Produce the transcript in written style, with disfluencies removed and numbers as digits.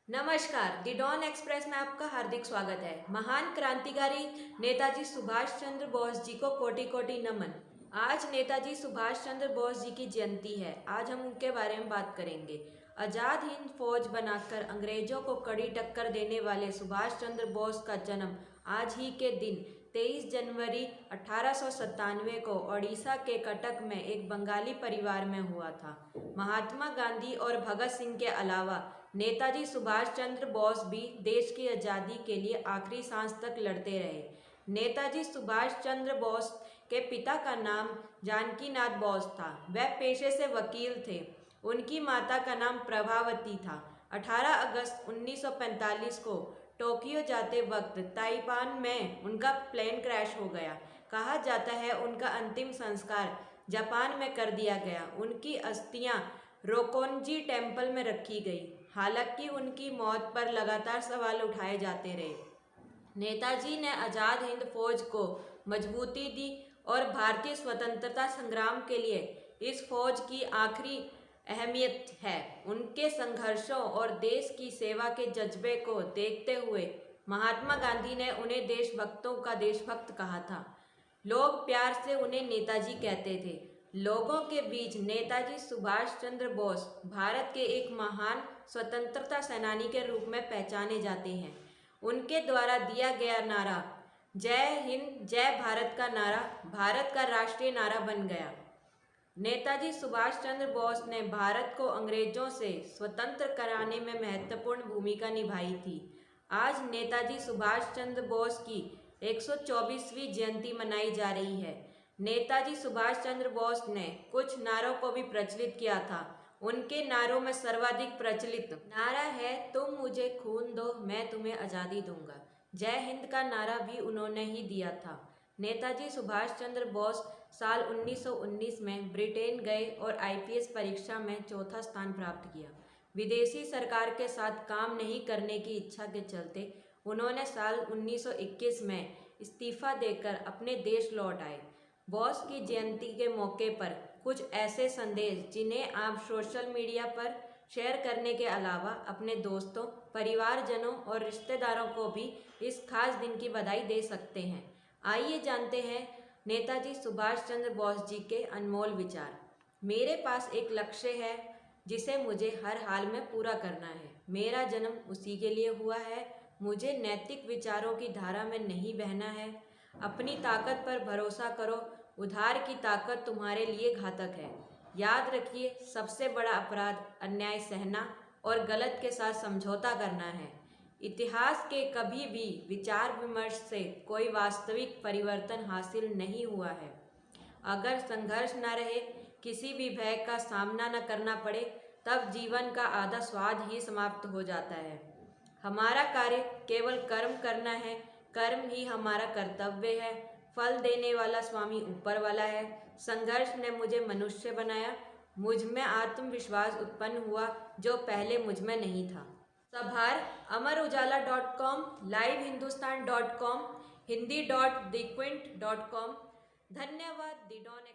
नमस्कार, दी don express में आपका हार्दिक स्वागत है। महान क्रांतिकारी नेताजी सुभाष चंद्र बोस जी को कोटि कोटि नमन। आज नेताजी सुभाष चंद्र बोस जी की जयंती है। आज हम उनके बारे में बात करेंगे। आज़ाद हिंद फौज बनाकर अंग्रेजों को कड़ी टक्कर देने वाले सुभाष चंद्र बोस का जन्म आज ही के दिन 23 जनवरी 1897 को ओडिशा के कटक में एक बंगाली परिवार में हुआ था। महात्मा गांधी और भगत सिंह के अलावा नेताजी सुभाष चंद्र बोस भी देश की आज़ादी के लिए आखिरी सांस तक लड़ते रहे। नेताजी सुभाष चंद्र बोस के पिता का नाम जानकीनाथ बोस था। वह पेशे से वकील थे। उनकी माता का नाम प्रभावती था। 18 अगस्त 1945 को टोक्यो जाते वक्त ताइवान में उनका प्लेन क्रैश हो गया। कहा जाता है उनका अंतिम संस्कार जापान में कर दिया गया। उनकी अस्थियां रोकोनजी टेम्पल में रखी गई। हालांकि उनकी मौत पर लगातार सवाल उठाए जाते रहे। नेताजी ने आज़ाद हिंद फौज को मजबूती दी और भारतीय स्वतंत्रता संग्राम के लिए इस फौज की आखिरी अहमियत है। उनके संघर्षों और देश की सेवा के जज्बे को देखते हुए महात्मा गांधी ने उन्हें देशभक्तों का देशभक्त कहा था। लोग प्यार से उन्हें नेताजी कहते थे। लोगों के बीच नेताजी सुभाष चंद्र बोस भारत के एक महान स्वतंत्रता सेनानी के रूप में पहचाने जाते हैं। उनके द्वारा दिया गया नारा जय हिंद जय भारत का नारा भारत का राष्ट्रीय नारा बन गया। नेताजी सुभाष चंद्र बोस ने भारत को अंग्रेजों से स्वतंत्र कराने में महत्वपूर्ण भूमिका निभाई थी। आज नेताजी सुभाष चंद्र बोस की 124वीं जयंती मनाई जा रही है। नेताजी सुभाष चंद्र बोस ने कुछ नारों को भी प्रचलित किया था। उनके नारों में सर्वाधिक प्रचलित नारा है तुम मुझे खून दो मैं तुम्हें आज़ादी दूंगा। जय हिंद का नारा भी उन्होंने ही दिया था। नेताजी सुभाष चंद्र बोस साल 1919 में ब्रिटेन गए और आईपीएस परीक्षा में चौथा स्थान प्राप्त किया। विदेशी सरकार के साथ काम नहीं करने की इच्छा के चलते उन्होंने साल 1921 में इस्तीफा देकर अपने देश लौट आए। बोस की जयंती के मौके पर कुछ ऐसे संदेश जिन्हें आप सोशल मीडिया पर शेयर करने के अलावा अपने दोस्तों, परिवारजनों और रिश्तेदारों को भी इस खास दिन की बधाई दे सकते हैं। आइए जानते हैं नेताजी सुभाष चंद्र बोस जी के अनमोल विचार। मेरे पास एक लक्ष्य है जिसे मुझे हर हाल में पूरा करना है। मेरा जन्म उसी के लिए हुआ है। मुझे नैतिक विचारों की धारा में नहीं बहना है। अपनी ताकत पर भरोसा करो। उधार की ताकत तुम्हारे लिए घातक है। याद रखिए सबसे बड़ा अपराध अन्याय सहना और गलत के साथ समझौता करना है। इतिहास के कभी भी विचार विमर्श से कोई वास्तविक परिवर्तन हासिल नहीं हुआ है। अगर संघर्ष न रहे, किसी भी भय का सामना न करना पड़े, तब जीवन का आधा स्वाद ही समाप्त हो जाता है। हमारा कार्य केवल कर्म करना है। कर्म ही हमारा कर्तव्य है। फल देने वाला स्वामी ऊपर वाला है। संघर्ष ने मुझे मनुष्य बनाया। मुझ में आत्मविश्वास उत्पन्न हुआ जो पहले मुझ में नहीं था। सभार अमरउजाला.com, livehinduस्तान.com, hindi.thequint.com। धन्यवाद। दी डॉन।